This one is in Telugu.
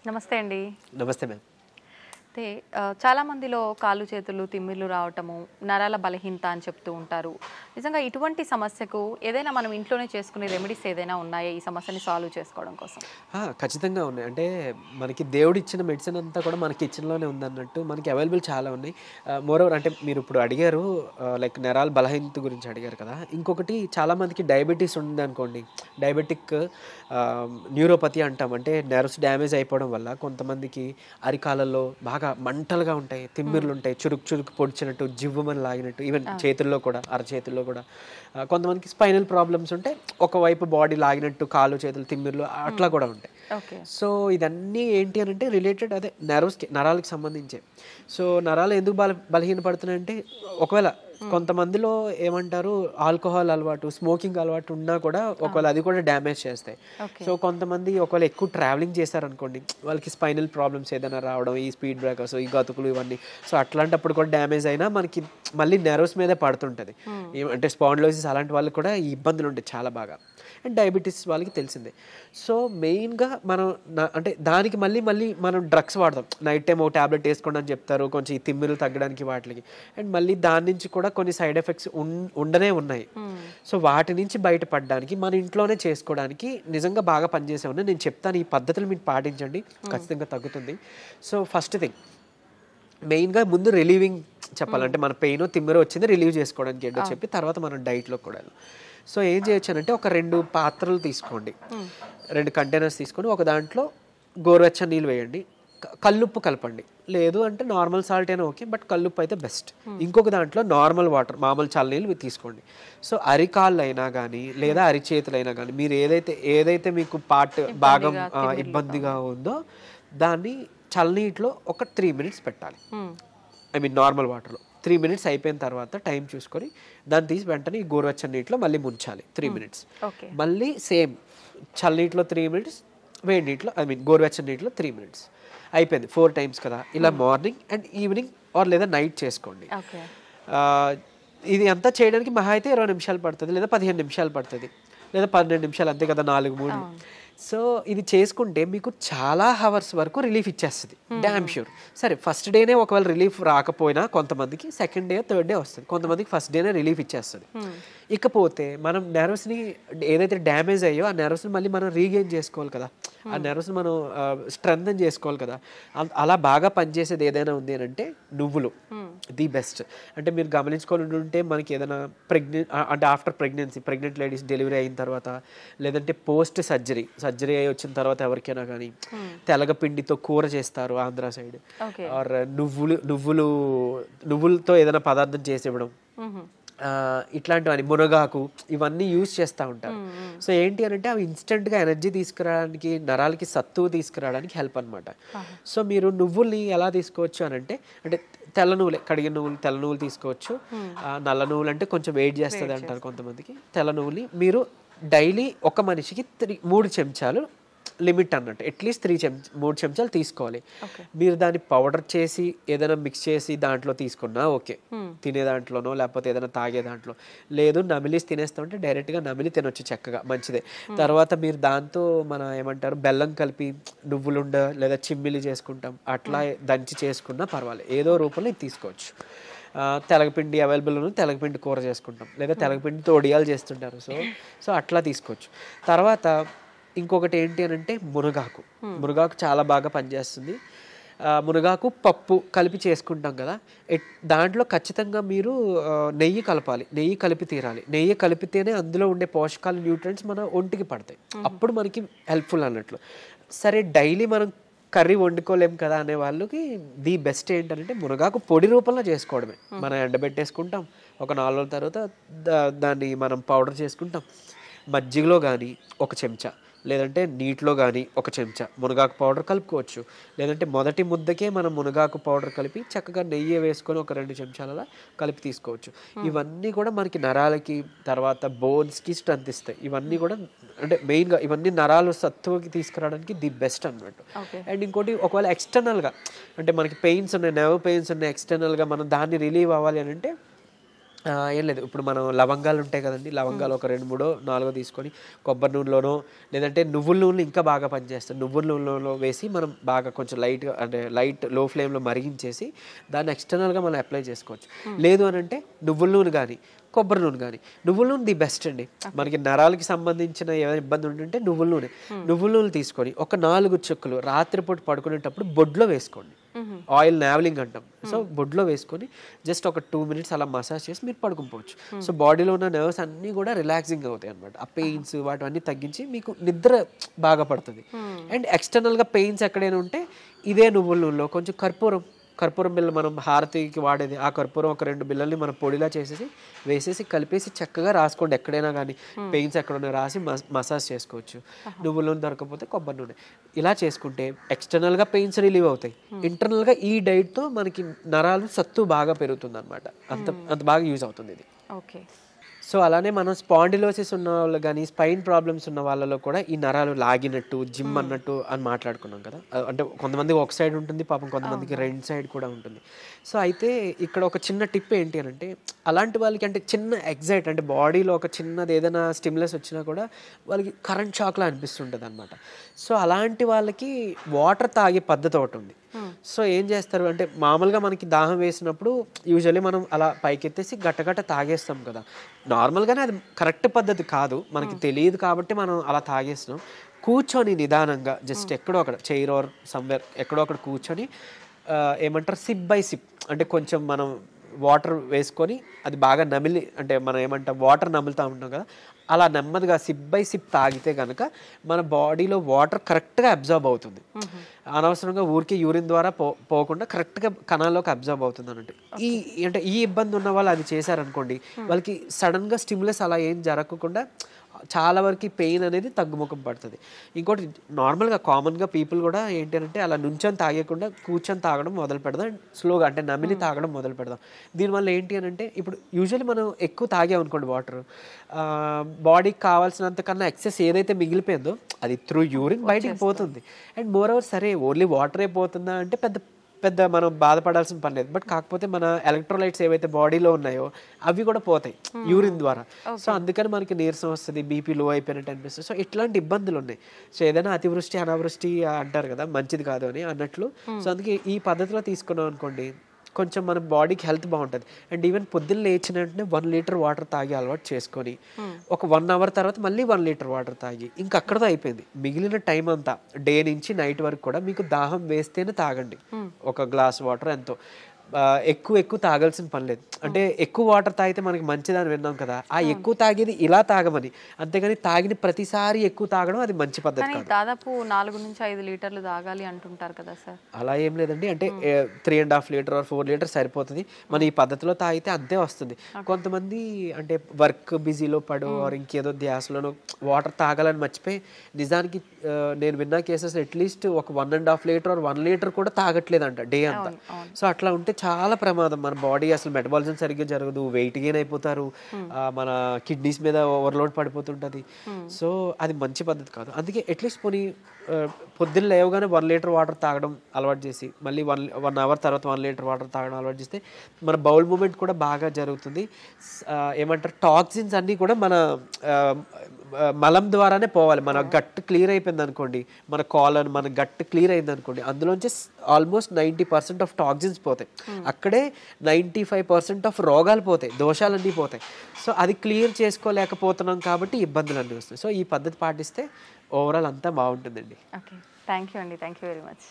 నమస్తే అండి. నమస్తే మ్యామ్. అయితే చాలా మందిలో కాళ్ళు, చేతులు తిమ్మిర్లు రావటము, నరాల బలహీనత అని చెప్తూ ఉంటారు. నిజంగా ఇటువంటి సమస్యకు ఏదైనా మనం ఇంట్లోనే చేసుకునే రెమెడీస్ ఏదైనా ఉన్నాయా ఈ సమస్యని సాల్వ్ చేసుకోవడం కోసం? ఖచ్చితంగా ఉన్నాయి. అంటే మనకి దేవుడిచ్చిన మెడిసిన్ అంతా కూడా మన కిచెన్‌లోనే ఉందన్నట్టు మనకి అవైలబుల్ చాలా ఉన్నాయి. మోరోవర్ అంటే మీరిప్పుడు అడిగారు లైక్ నరాల బలహీనత గురించి అడిగారు కదా! ఇంకొకటి చాలామందికి డయాబెటిస్ ఉందనుకోండి. డయాబెటిక్ న్యూరోపతి అంటాం. అంటే నెర్వ్స్ డ్యామేజ్ అయిపోవడం వల్ల కొంతమందికి అరికాళ్ళలో బాగా మంటలుగా ఉంటాయి, తిమ్మిర్లుంటాయి, చురుకు చురుకు పొడిచినట్టు, జివ్వుమని లాగినట్టు, ఈవెన్ చేతుల్లో కూడా, అరచేతుల్లో కూడా. కొంతమందికి స్పైనల్ ప్రాబ్లమ్స్ ఉంటే ఒకవైపు బాడీ లాగినట్టు కాళ్ళు, చేతులు తిమ్మిర్లు అట్లా కూడా ఉంటాయి. ఓకే. సో ఇదన్నీ ఏంటి అనంటే రిలేటెడ్ అదే నెర్వ్స్‌కి, నరాలకి సంబంధించే. సో నరాలు ఎందుకు బలహీనపడుతున్నాయంటే ఒకవేళ కొంతమందిలో ఏమంటారు ఆల్కహాల్ అలవాటు, స్మోకింగ్ అలవాటు ఉన్నా కూడా ఒకవేళ అది కూడా డ్యామేజ్ చేస్తాయి. ఓకే. సో కొంతమంది ఒకవేళ ఎక్కువ ట్రావెలింగ్ చేశారనుకోండి, వాళ్ళకి స్పైనల్ ప్రాబ్లమ్స్ ఏదైనా రావడం, ఈ స్పీడ్ బ్రేకర్స్, ఈ గతుకులు ఇవన్నీ. సో అట్లాంటప్పుడు కూడా డ్యామేజ్ అయినా మనకి మళ్ళీ నెర్వ్స్ మీదే పడుతుంటుంది. అంటే స్పాండిలోసిస్ అలాంటి వాళ్ళకి కూడా ఈ ఇబ్బందులు ఉంటాయి చాలా బాగా. అండ్ డయాబెటీస్ వాళ్ళకి తెలిసిందే. సో మెయిన్గా మనం అంటే దానికి మళ్ళీ మనం డ్రగ్స్ వాడదాం. నైట్ టైం ఒక ట్యాబ్లెట్ వేసుకోండి అని చెప్తారు, కొంచెం ఈ తిమ్మిర్లు తగ్గడానికి వాటికి. అండ్ మళ్ళీ దాని నుంచి కూడా కొన్ని సైడ్ ఎఫెక్ట్స్ ఉండనే ఉన్నాయి. సో వాటి నుంచి బయటపడడానికి మన ఇంట్లోనే చేసుకోవడానికి నిజంగా బాగా పనిచేసే ఉన్నాయి. నేను చెప్తాను, ఈ పద్ధతులు మీరు పాటించండి, ఖచ్చితంగా తగ్గుతుంది. సో ఫస్ట్ థింగ్ మెయిన్గా ముందు రిలీవింగ్ చెప్పాలంటే మన పెయిన్ తిమ్మిర వచ్చింది రిలీవ్ చేసుకోవడానికి ఏంటో చెప్పి తర్వాత మనం డైట్లో కూడా. సో ఏం చేయొచ్చు అంటే ఒక 2 పాత్రలు తీసుకోండి, 2 కంటైనర్స్ తీసుకొని ఒక దాంట్లో గోరువెచ్చని నీళ్ళు వేయండి, కల్లుప్పు కలపండి. లేదు అంటే నార్మల్ సాల్ట్ అయినా ఓకే, బట్ కల్లుప్పు అయితే బెస్ట్. ఇంకొక దాంట్లో నార్మల్ వాటర్, మామూలు చల్లనీళ్ళు తీసుకోండి. సో అరికాళ్ళు అయినా కానీ లేదా అరిచేతులు అయినా కానీ మీరు ఏదైతే మీకు భాగం ఇబ్బందిగా ఉందో దాన్ని చల్లనీటిలో ఒక 3 మినిట్స్ పెట్టాలి. ఐ మీన్ నార్మల్ వాటర్లో 3 మినిట్స్ అయిపోయిన తర్వాత టైం చూసుకొని దాన్ని తీసి వెంటనే ఈ గోరువెచ్చని నీటిలో మళ్ళీ ముంచాలి 3 మినిట్స్. మళ్ళీ సేమ్ చల్లనీటిలో 3 మినిట్స్, వేడి నీటిలో ఐ మీన్ గోరువెచ్చని నీటిలో 3 మినిట్స్. అయిపోయింది 4 టైమ్స్ కదా. ఇలా మార్నింగ్ అండ్ ఈవినింగ్ ఆర్ లేదా నైట్ చేసుకోండి. ఇది అంతా చేయడానికి మహా అయితే 20 నిమిషాలు పడుతుంది, లేదా 15 నిమిషాలు పడుతుంది, లేదా 12 నిమిషాలు, అంతే కదా, 4-3. సో ఇది చేసుకుంటే మీకు చాలా హవర్స్ వరకు రిలీఫ్ ఇచ్చేస్తుంది, డ్యామ్ ష్యూర్. సరే ఫస్ట్ డేనే ఒకవేళ రిలీఫ్ రాకపోయినా కొంతమందికి సెకండ్ డే, థర్డ్ డే వస్తుంది, కొంతమందికి ఫస్ట్ డేనే రిలీఫ్ ఇచ్చేస్తుంది. ఇకపోతే మనం నెర్వ్స్ని ఏదైతే డ్యామేజ్ అయ్యో ఆ నెర్వ్స్ని మళ్ళీ మనం రీగెయిన్ చేసుకోవాలి కదా, ఆ నెర్వ్స్ని మనం స్ట్రెంథన్ చేసుకోవాలి కదా. అలా బాగా పనిచేసేది ఏదైనా ఉంది అని అంటే నువ్వులు ది బెస్ట్. అంటే మీరు గమనించుకొని ఉంటే మనకి ఏదైనా అంటే ఆఫ్టర్ ప్రెగ్నెంట్ లేడీస్ డెలివరీ అయిన తర్వాత, లేదంటే పోస్ట్ సర్జరీ అయి వచ్చిన తర్వాత ఎవరికైనా కానీ తెలగపిండితో కూర చేస్తారు ఆంధ్ర సైడ్, ఆర్ నువ్వులతో ఏదైనా పదార్థం చేసి ఇవ్వడం, ఇట్లాంటివన్నీ మునగాకు ఇవన్నీ యూజ్ చేస్తూ ఉంటారు. సో ఏంటి అని అంటే అవి ఇన్స్టెంట్గా ఎనర్జీ తీసుకురావడానికి, నరాలకి సత్తువు తీసుకురావడానికి హెల్ప్ అనమాట. సో మీరు నువ్వుల్ని ఎలా తీసుకోవచ్చు అని అంటే తెల్ల నువ్వులే, కడిగిన నువ్వులు, తెల్ల నువ్వులు తీసుకోవచ్చు. నల్ల నువ్వులు అంటే కొంచెం వెయిట్ చేస్తుంది అంటారు కొంతమందికి. తెల్ల నువ్వులు మీరు డైలీ ఒక మనిషికి 3 చెంచాలు లిమిట్ అన్నట్టు, అట్లీస్ట్ 3 చెంచాలు తీసుకోవాలి. మీరు దాన్ని పౌడర్ చేసి ఏదైనా మిక్స్ చేసి దాంట్లో తీసుకున్నా ఓకే, తినే దాంట్లోనో లేకపోతే ఏదైనా తాగే దాంట్లో. లేదు నమిలిసి తినేస్తామంటే డైరెక్ట్గా నమిలి తినొచ్చు, చక్కగా మంచిదే. తర్వాత మీరు దాంతో మన ఏమంటారు బెల్లం కలిపి నువ్వులుండ లేదా చిమ్మిలి చేసుకుంటాం, అట్లా దంచి చేసుకున్నా పర్వాలేదు, ఏదో రూపంలో ఇది తీసుకోవచ్చు. తెలగపిండి అవైలబుల్ ఉంది, తెలగపిండి కూర చేసుకుంటాం, లేదా తెలగపిండితో ఒడియాలు చేస్తుంటారు. సో అట్లా తీసుకోవచ్చు. తర్వాత ఇంకొకటి ఏంటి అని అంటే మునగాకు చాలా బాగా పనిచేస్తుంది. మునగాకు పప్పు కలిపి చేసుకుంటాం కదా, దాంట్లో ఖచ్చితంగా మీరు నెయ్యి కలపాలి, నెయ్యి కలిపి తీరాలి. నెయ్యి కలిపితేనే అందులో ఉండే పోషకాలు, న్యూట్రియంట్స్ మన ఒంటికి పడతాయి, అప్పుడు మనకి హెల్ప్ఫుల్ అన్నట్లు. సరే డైలీ మనం కర్రీ వండుకోలేం కదా అనే వాళ్ళకి ది బెస్ట్ ఏంటంటే మునగాకు పొడి రూపంలో చేసుకోవడమే. మనం ఎండబెట్టేసుకుంటాం, ఒక 4 రోజుల తర్వాత దాన్ని మనం పౌడర్ చేసుకుంటాం. మజ్జిగలో కానీ 1 చెంచా, లేదంటే నీటిలో కానీ 1 చెంచా మునగాకు పౌడర్ కలుపుకోవచ్చు. లేదంటే మొదటి ముద్దకే మనం మునగాకు పౌడర్ కలిపి చక్కగా నెయ్యి వేసుకొని ఒక 2 చెంచాల కలిపి తీసుకోవచ్చు. ఇవన్నీ కూడా మనకి నరాలకి, తర్వాత బోన్స్కి స్ట్రెంత్ ఇస్తాయి. ఇవన్నీ కూడా అంటే మెయిన్గా ఇవన్నీ నరాలు సత్తువకి తీసుకురావడానికి ది బెస్ట్ అన్నట్టు. అండ్ ఇంకోటి ఒకవేళ ఎక్స్టర్నల్గా అంటే మనకి పెయిన్స్ ఉన్నాయి, నెర్వ్ పెయిన్స్ ఉన్నాయి, ఎక్స్టర్నల్గా మనం దాన్ని రిలీవ్ అవ్వాలి అని అంటే ఏం లేదు, ఇప్పుడు మనం లవంగాలు ఉంటాయి కదండి, లవంగాలు ఒక 2, 3, 4 తీసుకొని కొబ్బరి నూనెలోనో లేదంటే నువ్వుల నూనె ఇంకా బాగా పనిచేస్తుంది, నువ్వుల నూనెలో వేసి మనం బాగా కొంచెం లైట్గా అంటే లో ఫ్లేమ్లో మరిగించేసి దాన్ని ఎక్స్టర్నల్గా మనం అప్లై చేసుకోవచ్చు. లేదు అని అంటే నువ్వుల నూనె కానీ కొబ్బరి నూనె కానీ, నువ్వుల నూనె ది బెస్ట్ అండి. మనకి నరాలకి సంబంధించిన ఏమైనా ఇబ్బంది ఉంటుంటే నువ్వుల నూనె తీసుకొని ఒక 4 చుక్కలు రాత్రిపూట పడుకునేటప్పుడు బొడ్లో వేసుకోండి. ఆయిల్ నావలింగ్ అంటాం. సో బొడ్లో వేసుకొని జస్ట్ ఒక 2 మినిట్స్ అలా మసాజ్ చేసి మీరు పడుకోవచ్చు. సో బాడీలో ఉన్న నర్వ్స్ అన్నీ కూడా రిలాక్సింగ్ అవుతాయి అనమాట. ఆ పెయిన్స్ వాటివన్నీ తగ్గించి మీకు నిద్ర బాగా పడుతుంది. అండ్ ఎక్స్టర్నల్గా పెయిన్స్ ఎక్కడైనా ఉంటే ఇదే నువ్వుల నూనెలో కొంచెం కర్పూరం బిళ్ళ, మనం హారతికి వాడేది ఆ కర్పూరం ఒక 2 బిళ్ళల్ని మనం పొడిలా చేసేసి వేసేసి కలిపేసి చక్కగా రాసుకోండి. ఎక్కడైనా కానీ పెయిన్స్ ఎక్కడైనా రాసి మసాజ్ చేసుకోవచ్చు. నువ్వుల నూనె దొరకకపోతే కొబ్బరి నూనె ఇలా చేసుకుంటే ఎక్స్టర్నల్గా పెయిన్స్ రిలీవ్ అవుతాయి. ఇంటర్నల్గా ఈ డైట్తో మనకి నరాలు సత్తు బాగా పెరుగుతుంది అనమాట. అంత బాగా యూజ్ అవుతుంది ఇది. ఓకే. సో అలానే మనం స్పాండిలోసిస్ ఉన్న వాళ్ళు కానీ స్పైన్ ప్రాబ్లమ్స్ ఉన్న వాళ్ళలో కూడా ఈ నరాలు లాగినట్టు జిమ్ అన్నట్టు అని మాట్లాడుకున్నాం కదా. అంటే కొంతమందికి ఒక సైడ్ ఉంటుంది, పాపం కొంతమందికి 2 సైడ్ కూడా ఉంటుంది. సో అయితే ఇక్కడ ఒక చిన్న టిప్ ఏంటి అని అంటే, అలాంటి వాళ్ళకి అంటే చిన్న ఎగ్జైట్ అంటే బాడీలో ఒక చిన్నది ఏదైనా స్టిమ్యులస్ వచ్చినా కూడా వాళ్ళకి కరెంట్ షాక్లా అనిపిస్తుంటుంది అనమాట. సో అలాంటి వాళ్ళకి వాటర్ తాగే పద్ధతి ఒకటి ఉంది. సో ఏం చేస్తారు అంటే, మామూలుగా మనకి దాహం వేసినప్పుడు యూజువల్లీ మనం అలా పైకెత్తేసి గట్టగట్ట తాగేస్తాం కదా. నార్మల్గానే అది కరెక్ట్ పద్ధతి కాదు, మనకి తెలియదు కాబట్టి మనం అలా తాగేస్తాం. కూర్చొని నిదానంగా జస్ట్ ఎక్కడో అక్కడ చైర్ ఆర్ సమ్వేర్ ఎక్కడో అక్కడ కూర్చొని ఏమంటారు సిప్ బై సిప్ అంటే కొంచెం మనం వాటర్ వేసుకొని అది బాగా నమిలి, అంటే మనం ఏమంటాం వాటర్ నములుతూ ఉంటాం కదా, అలా నెమ్మదిగా సిప్ బై సిప్ తాగితే కనుక మన బాడీలో వాటర్ కరెక్ట్గా అబ్జర్బ్ అవుతుంది. అనవసరంగా ఊరికి యూరిన్ ద్వారా పోకుండా కరెక్ట్గా కణాల్లోకి అబ్జర్బ్ అవుతుంది అన్నట్టు. ఈ ఇబ్బంది ఉన్న వాళ్ళు అది చేశారనుకోండి, వాళ్ళకి సడన్గా స్టిమ్యులస్ అలా ఏం జరగకుండా చాలా వరకు పెయిన్ అనేది తగ్గుముఖం పడుతుంది. ఇంకోటి నార్మల్గా కామన్గా పీపుల్ కూడా ఏంటి అంటే అలా నుంచొని తాగకుండా కూర్చొని తాగడం మొదలు పెడదాం, స్లోగా అంటే నమిలి తాగడం మొదలు పెడదాం. దీనివల్ల ఏంటి అని అంటే, ఇప్పుడు యూజువల్లీ మనం ఎక్కువ తాగామనుకోండి వాటర్, బాడీకి కావాల్సినంత కన్నా ఎక్సెస్ ఏదైతే మిగిలిపోయిందో అది త్రూ యూరిన్ బయటికి పోతుంది. అండ్ మోర్ ఓవర్ సరే ఓన్లీ వాటరే పోతుందా అంటే పెద్ద మనం బాధపడాల్సిన పని లేదు. బట్ కాకపోతే మన ఎలక్ట్రోలైట్స్ ఏవైతే బాడీలో ఉన్నాయో అవి కూడా పోతాయి యూరిన్ ద్వారా. సో అందుకని మనకి నీరసం వస్తుంది, బీపీ లో అయిపోయినట్టు అనిపిస్తుంది. సో ఇట్లాంటి ఇబ్బందులు ఉన్నాయి. సో ఏదైనా అతివృష్టి అనావృష్టి అంటారు కదా, మంచిది కాదు అని అన్నట్లు. సో అందుకే ఈ పద్ధతిలో తీసుకున్నాం అనుకోండి, కొంచెం మన బాడీకి హెల్త్ బాగుంటుంది. అండ్ ఈవెన్ పొద్దున్న లేచిన వెంటనే 1 లీటర్ వాటర్ తాగి అలవాటు చేసుకొని ఒక 1 అవర్ తర్వాత మళ్ళీ 1 లీటర్ వాటర్ తాగి ఇంక అక్కడతో అయిపోయింది. మిగిలిన టైం అంతా డే నుంచి నైట్ వరకు కూడా మీకు దాహం వేస్తేనే తాగండి. ఒక గ్లాస్ వాటర్ ఎంతో, ఎక్కువ తాగాల్సిన పని లేదు. అంటే ఎక్కువ వాటర్ తాగితే మనకి మంచిదని విన్నాం కదా, ఆ ఎక్కువ తాగేది ఇలా తాగమని, అంతేగాని తాగిన ప్రతిసారి ఎక్కువ తాగడం అది మంచి పద్ధతి కాదు. దాదాపు 4 నుంచి 5 లీటర్లు తాగాలి అంటుంటారు కదా సార్. అలా ఏం లేదండి, అంటే 3.5 లీటర్ ఆర్ 4 లీటర్ సరిపోతుంది. మన ఈ పద్ధతిలో తాగితే అంతే వస్తుంది. కొంతమంది అంటే వర్క్ బిజీలో పడో ఆర్ ఇంకేదో ధ్యాసలోనో వాటర్ తాగాలని మర్చిపోయి నిజానికి నేను విన్న కేసెస్ అట్లీస్ట్ ఒక 1.5 లీటర్ ఆర్ 1 లీటర్ కూడా తాగట్లేదంట డే అంతా. సో అట్లా ఉంటే చాలా ప్రమాదం. మన బాడీ అసలు మెటబాలిజం సరిగ్గా జరగదు, వెయిట్ గెయిన్ అయిపోతారు, మన కిడ్నీస్ మీద ఓవర్లోడ్ పడిపోతుంటుంది. సో అది మంచి పద్ధతి కాదు. అందుకే అట్లీస్ట్ పోనీ పొద్దున్న లేవగానే 1 లీటర్ వాటర్ తాగడం అలవాటు చేసి మళ్ళీ 1 అవర్ తర్వాత 1 లీటర్ వాటర్ తాగడం అలవాటు చేస్తే మన బౌల్ మూమెంట్ కూడా బాగా జరుగుతుంది. ఏమంటారు టాక్సిన్స్ అన్నీ కూడా మన మలం ద్వారానే పోవాలి. మన గట్ క్లియర్ అయిపోయింది అనుకోండి, మన కాలన్ మన గట్ క్లియర్ అయింది అనుకోండి, అందులోంచి ఆల్మోస్ట్ 90% ఆఫ్ టాక్సిన్స్ పోతాయి. అక్కడే 95% ఆఫ్ రోగాలు పోతాయి, దోషాలన్నీ పోతాయి. సో అది క్లియర్ చేసుకోలేకపోతున్నాం కాబట్టి ఇబ్బందులు అన్నీ వస్తాయి. సో ఈ పద్ధతి పాటిస్తే ఓవరాల్ అంతా బాగుంటుందండి. ఓకే, థ్యాంక్ యూ అండి, థ్యాంక్ యూ వెరీ మచ్.